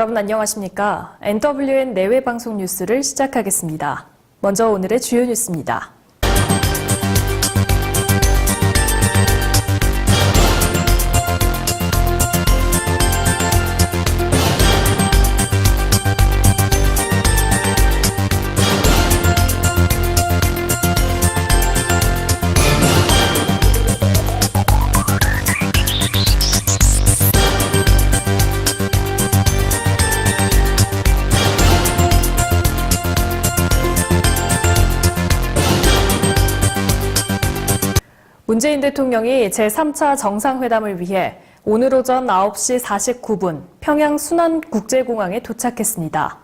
여러분 안녕하십니까? NWN 내외 방송 뉴스를 시작하겠습니다. 먼저 오늘의 주요 뉴스입니다. 문재인 대통령이 제3차 정상회담을 위해 오늘 오전 9시 49분 평양 순안국제공항에 도착했습니다.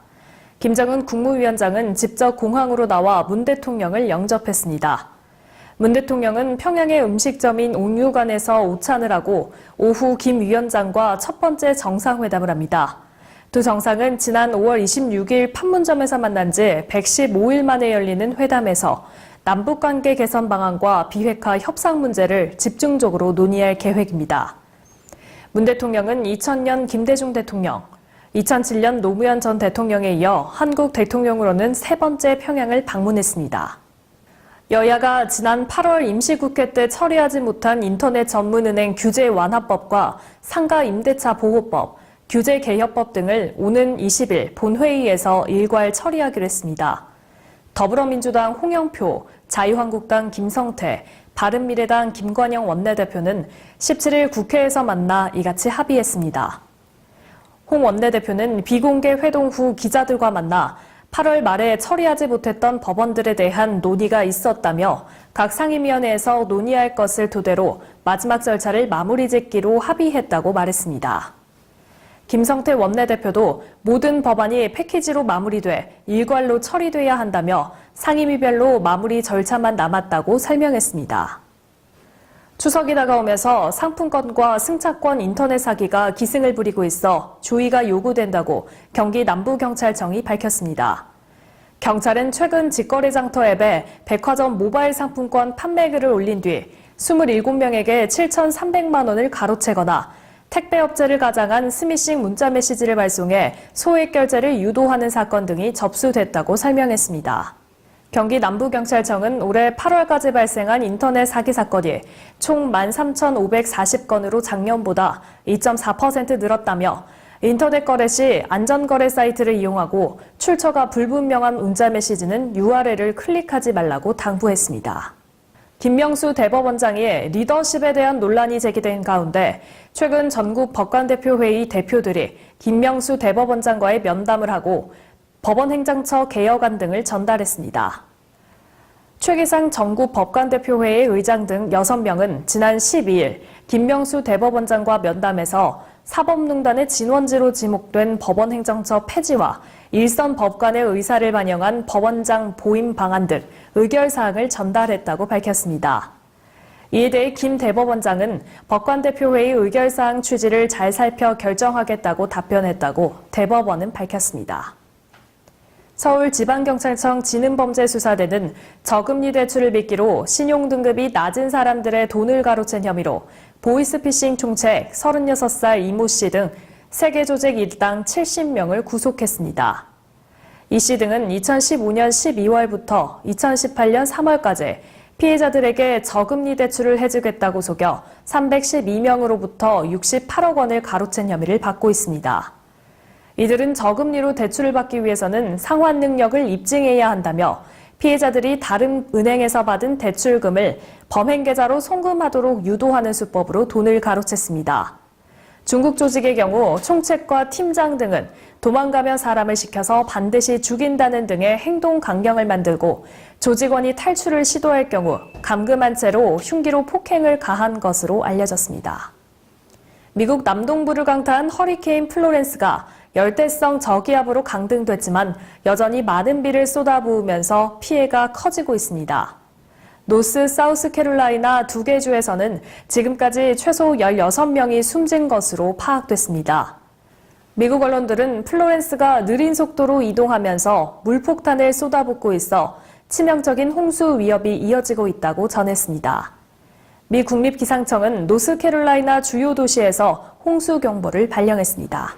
김정은 국무위원장은 직접 공항으로 나와 문 대통령을 영접했습니다. 문 대통령은 평양의 음식점인 옥류관에서 오찬을 하고 오후 김 위원장과 첫 번째 정상회담을 합니다. 두 정상은 지난 5월 26일 판문점에서 만난 지 115일 만에 열리는 회담에서 남북관계 개선 방안과 비핵화 협상 문제를 집중적으로 논의할 계획입니다. 문 대통령은 2000년 김대중 대통령, 2007년 노무현 전 대통령에 이어 한국 대통령으로는 세 번째 평양을 방문했습니다. 여야가 지난 8월 임시국회 때 처리하지 못한 인터넷 전문은행 규제 완화법과 상가 임대차 보호법, 규제 개혁법 등을 오는 20일 본회의에서 일괄 처리하기로 했습니다. 더불어민주당 홍영표, 자유한국당 김성태, 바른미래당 김관영 원내대표는 17일 국회에서 만나 이같이 합의했습니다. 홍 원내대표는 비공개 회동 후 기자들과 만나 8월 말에 처리하지 못했던 법원들에 대한 논의가 있었다며 각 상임위원회에서 논의할 것을 토대로 마지막 절차를 마무리 짓기로 합의했다고 말했습니다. 김성태 원내대표도 모든 법안이 패키지로 마무리돼 일괄로 처리돼야 한다며 상임위별로 마무리 절차만 남았다고 설명했습니다. 추석이 다가오면서 상품권과 승차권 인터넷 사기가 기승을 부리고 있어 주의가 요구된다고 경기 남부경찰청이 밝혔습니다. 경찰은 최근 직거래 장터 앱에 백화점 모바일 상품권 판매글을 올린 뒤 27명에게 7,300만 원을 가로채거나 택배업체를 가장한 스미싱 문자 메시지를 발송해 소액 결제를 유도하는 사건 등이 접수됐다고 설명했습니다. 경기 남부경찰청은 올해 8월까지 발생한 인터넷 사기 사건이 총 13,540건으로 작년보다 2.4% 늘었다며 인터넷 거래 시 안전거래 사이트를 이용하고 출처가 불분명한 문자 메시지는 URL을 클릭하지 말라고 당부했습니다. 김명수 대법원장의 리더십에 대한 논란이 제기된 가운데 최근 전국 법관대표회의 대표들이 김명수 대법원장과의 면담을 하고 법원행정처 개혁안 등을 전달했습니다. 최기상 전국 법관대표회의 의장 등 6명은 지난 12일 김명수 대법원장과 면담에서 사법농단의 진원지로 지목된 법원행정처 폐지와 일선 법관의 의사를 반영한 법원장 보임 방안 등 의결사항을 전달했다고 밝혔습니다. 이에 대해 김 대법원장은 법관대표회의 의결사항 취지를 잘 살펴 결정하겠다고 답변했다고 대법원은 밝혔습니다. 서울지방경찰청 지능범죄수사대는 저금리 대출을 빚기로 신용등급이 낮은 사람들의 돈을 가로챈 혐의로 보이스피싱 총책 36살 이모 씨 등 세계 조직 일당 70명을 구속했습니다. 이 씨 등은 2015년 12월부터 2018년 3월까지 피해자들에게 저금리 대출을 해주겠다고 속여 312명으로부터 68억 원을 가로챈 혐의를 받고 있습니다. 이들은 저금리로 대출을 받기 위해서는 상환 능력을 입증해야 한다며 피해자들이 다른 은행에서 받은 대출금을 범행 계좌로 송금하도록 유도하는 수법으로 돈을 가로챘습니다. 중국 조직의 경우 총책과 팀장 등은 도망가면 사람을 시켜서 반드시 죽인다는 등의 행동 강령을 만들고 조직원이 탈출을 시도할 경우 감금한 채로 흉기로 폭행을 가한 것으로 알려졌습니다. 미국 남동부를 강타한 허리케인 플로렌스가 열대성 저기압으로 강등됐지만 여전히 많은 비를 쏟아부으면서 피해가 커지고 있습니다. 노스 사우스캐롤라이나 2개 주에서는 지금까지 최소 16명이 숨진 것으로 파악됐습니다. 미국 언론들은 플로렌스가 느린 속도로 이동하면서 물폭탄을 쏟아붓고 있어 치명적인 홍수 위협이 이어지고 있다고 전했습니다. 미 국립기상청은 노스캐롤라이나 주요 도시에서 홍수 경보를 발령했습니다.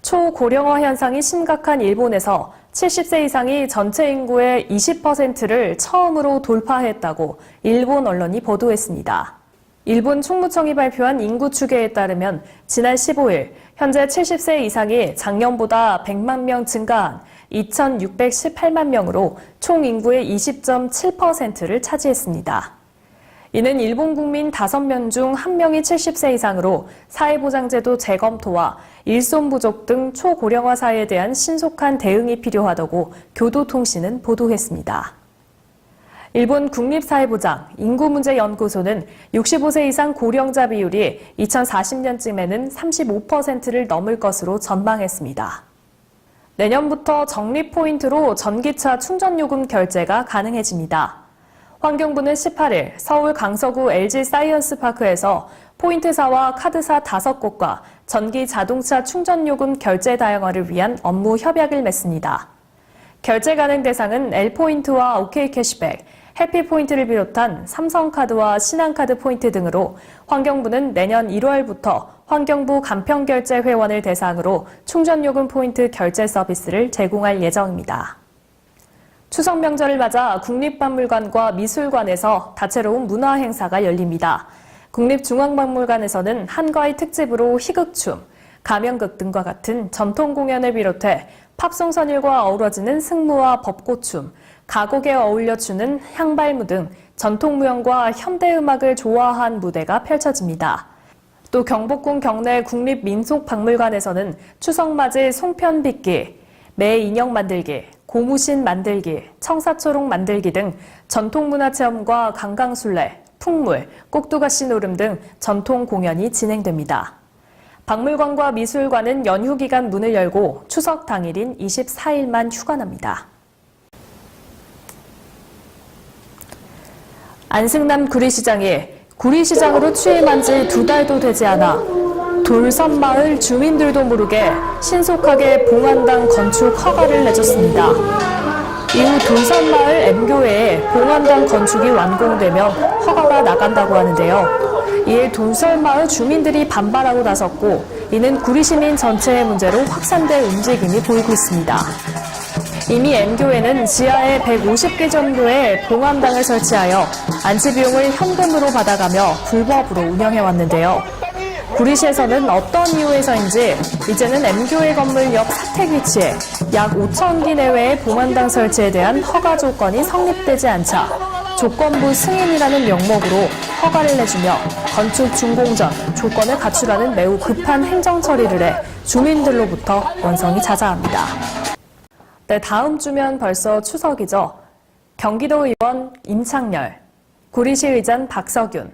초고령화 현상이 심각한 일본에서 70세 이상이 전체 인구의 20%를 처음으로 돌파했다고 일본 언론이 보도했습니다. 일본 총무청이 발표한 인구 추계에 따르면 지난 15일 현재 70세 이상이 작년보다 100만 명 증가한 2,618만 명으로 총 인구의 20.7%를 차지했습니다. 이는 일본 국민 5명 중 1명이 70세 이상으로 사회보장제도 재검토와 일손 부족 등 초고령화 사회에 대한 신속한 대응이 필요하다고 교도통신은 보도했습니다. 일본 국립사회보장 인구문제연구소는 65세 이상 고령자 비율이 2040년쯤에는 35%를 넘을 것으로 전망했습니다. 내년부터 적립포인트로 전기차 충전요금 결제가 가능해집니다. 환경부는 18일 서울 강서구 LG사이언스파크에서 포인트사와 카드사 5곳과 전기 자동차 충전요금 결제 다양화를 위한 업무 협약을 맺습니다. 결제 가능 대상은 L포인트와 OK캐시백, 해피포인트를 비롯한 삼성카드와 신한카드 포인트 등으로 환경부는 내년 1월부터 환경부 간편결제 회원을 대상으로 충전요금 포인트 결제 서비스를 제공할 예정입니다. 추석 명절을 맞아 국립박물관과 미술관에서 다채로운 문화 행사가 열립니다. 국립중앙박물관에서는 한가위 특집으로 희극춤, 가면극 등과 같은 전통 공연을 비롯해 팝송 선율과 어우러지는 승무와 벚꽃춤, 가곡에 어울려 추는 향발무 등 전통무용과 현대음악을 조화한 무대가 펼쳐집니다. 또 경복궁 경내 국립민속박물관에서는 추석맞이 송편빚기, 매 인형 만들기, 고무신 만들기, 청사초롱 만들기 등 전통문화체험과 강강술래, 풍물, 꼭두가시 노름 등 전통 공연이 진행됩니다. 박물관과 미술관은 연휴 기간 문을 열고 추석 당일인 24일만 휴관합니다. 안승남 구리시장이 구리시장으로 취임한 지 2달도 되지 않아 돌섬마을 주민들도 모르게 신속하게 봉안당 건축 허가를 내줬습니다. 이후 돌섬마을 M교회에 봉안당 건축이 완공되면 허가가 나간다고 하는데요. 이에 돌섬마을 주민들이 반발하고 나섰고 이는 구리시민 전체의 문제로 확산될 움직임이 보이고 있습니다. 이미 M교회는 지하에 150개 정도의 봉안당을 설치하여 안치 비용을 현금으로 받아가며 불법으로 운영해왔는데요. 구리시에서는 어떤 이유에서인지 이제는 M교회 건물 옆 사택 위치에 약 5,000기 내외의 봉안당 설치에 대한 허가 조건이 성립되지 않자 조건부 승인이라는 명목으로 허가를 내주며 건축 준공 전 조건을 갖추라는 매우 급한 행정 처리를 해 주민들로부터 원성이 자자합니다. 네, 다음 주면 벌써 추석이죠. 경기도 의원 임창열, 구리시 의장 박석윤,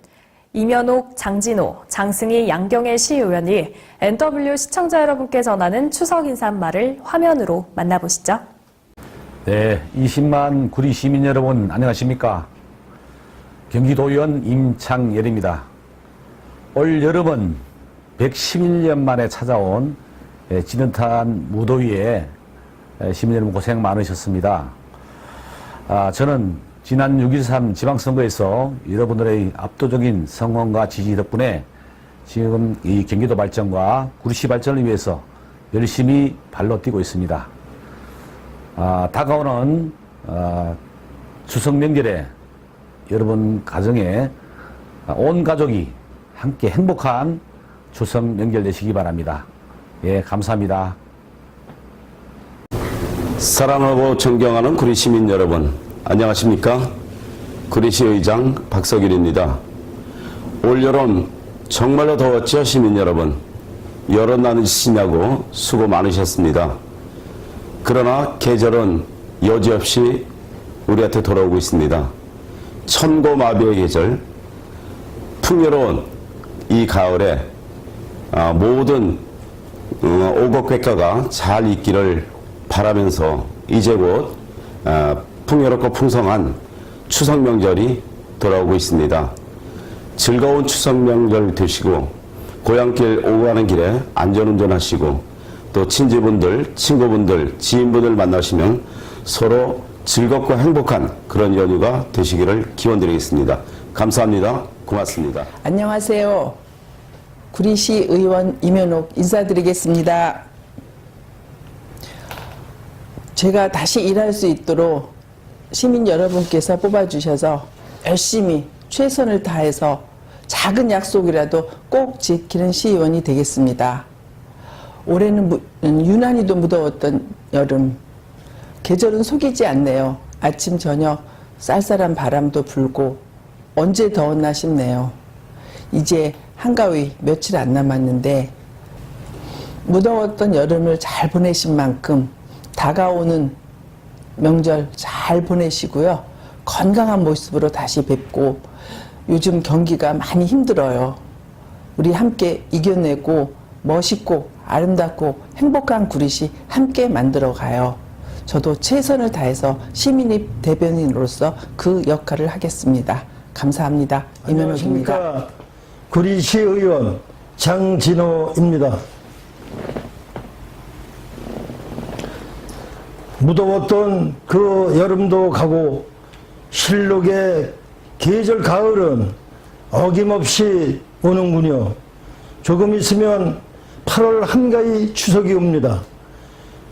이면옥, 장진호, 장승희, 양경애 시의원이 NW 시청자 여러분께 전하는 추석 인사말을 화면으로 만나보시죠. 네, 20만 구리 시민 여러분 안녕하십니까? 경기도의원 임창열입니다. 올 여름은 111년 만에 찾아온 지긋한 무더위에 시민 여러분 고생 많으셨습니다. 저는 지난 6.13 지방선거에서 여러분들의 압도적인 성원과 지지 덕분에 지금 이 경기도 발전과 구리시 발전을 위해서 열심히 발로 뛰고 있습니다. 다가오는 추석 명절에 여러분 가정에 온 가족이 함께 행복한 추석 명절 되시기 바랍니다. 예, 감사합니다. 사랑하고 존경하는 구리 시민 여러분, 안녕하십니까? 구리시 의장 박석일입니다. 올여름 정말로 더웠죠, 시민 여러분? 여름 나누시냐고 수고 많으셨습니다. 그러나 계절은 여지없이 우리한테 돌아오고 있습니다. 천고마비의 계절, 풍요로운 이 가을에 모든 오곡백과가 잘 있기를 바라면서 이제 곧 풍요롭고 풍성한 추석 명절이 돌아오고 있습니다. 즐거운 추석 명절 되시고 고향길 오고 가는 길에 안전운전하시고 또 친지분들, 친구분들, 지인분들 만나시면 서로 즐겁고 행복한 그런 연휴가 되시기를 기원드리겠습니다. 감사합니다. 고맙습니다. 안녕하세요. 구리시 의원 이면옥 인사드리겠습니다. 제가 다시 일할 수 있도록 시민 여러분께서 뽑아주셔서 열심히 최선을 다해서 작은 약속이라도 꼭 지키는 시의원이 되겠습니다. 올해는 유난히도 무더웠던 여름. 계절은 속이지 않네요. 아침 저녁 쌀쌀한 바람도 불고 언제 더웠나 싶네요. 이제 한가위 며칠 안 남았는데 무더웠던 여름을 잘 보내신 만큼 다가오는 명절 잘 보내시고요. 건강한 모습으로 다시 뵙고 요즘 경기가 많이 힘들어요. 우리 함께 이겨내고 멋있고 아름답고 행복한 구리시 함께 만들어 가요. 저도 최선을 다해서 시민의 대변인으로서 그 역할을 하겠습니다. 감사합니다. 이면옥입니다. 안녕하십니까. 구리시의원 장진호입니다. 무더웠던 그 여름도 가고 실록의 계절 가을은 어김없이 오는군요. 조금 있으면 8월 한가위 추석이 옵니다.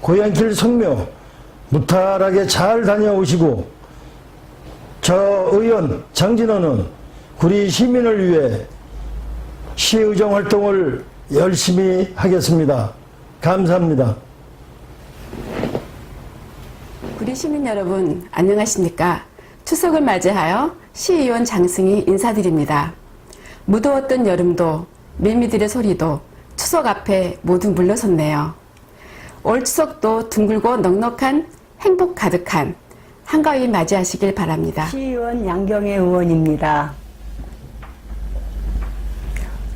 고향길 성묘 무탈하게 잘 다녀오시고 저 의원 장진호는 구리 시민을 위해 시의정 활동을 열심히 하겠습니다. 감사합니다. 구리 시민 여러분 안녕하십니까? 추석을 맞이하여 시의원 장승희 인사드립니다. 무더웠던 여름도 밀미들의 소리도 추석 앞에 모두 물러섰네요. 올 추석도 둥글고 넉넉한 행복 가득한 한가위 맞이하시길 바랍니다. 시의원 양경애 의원입니다.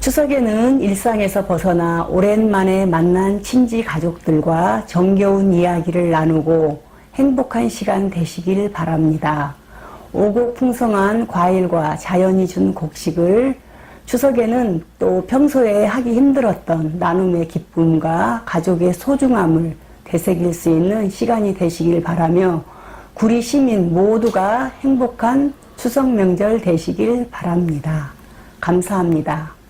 추석에는 일상에서 벗어나 오랜만에 만난 친지 가족들과 정겨운 이야기를 나누고 행복한 시간 되시길 바랍니다. 오곡풍성한 과일과 자연이 준 곡식을 추석에는 또 평소에 하기 힘들었던 나눔의 기쁨과 가족의 소중함을 되새길 수 있는 시간이 되시길 바라며 구리 시민 모두가 행복한 추석 명절 되시길 바랍니다. 감사합니다.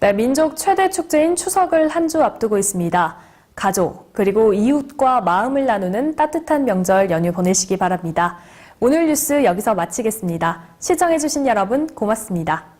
네, 민족 최대 축제인 추석을 한 주 앞두고 있습니다. 가족 그리고 이웃과 마음을 나누는 따뜻한 명절 연휴 보내시기 바랍니다. 오늘 뉴스 여기서 마치겠습니다. 시청해주신 여러분 고맙습니다.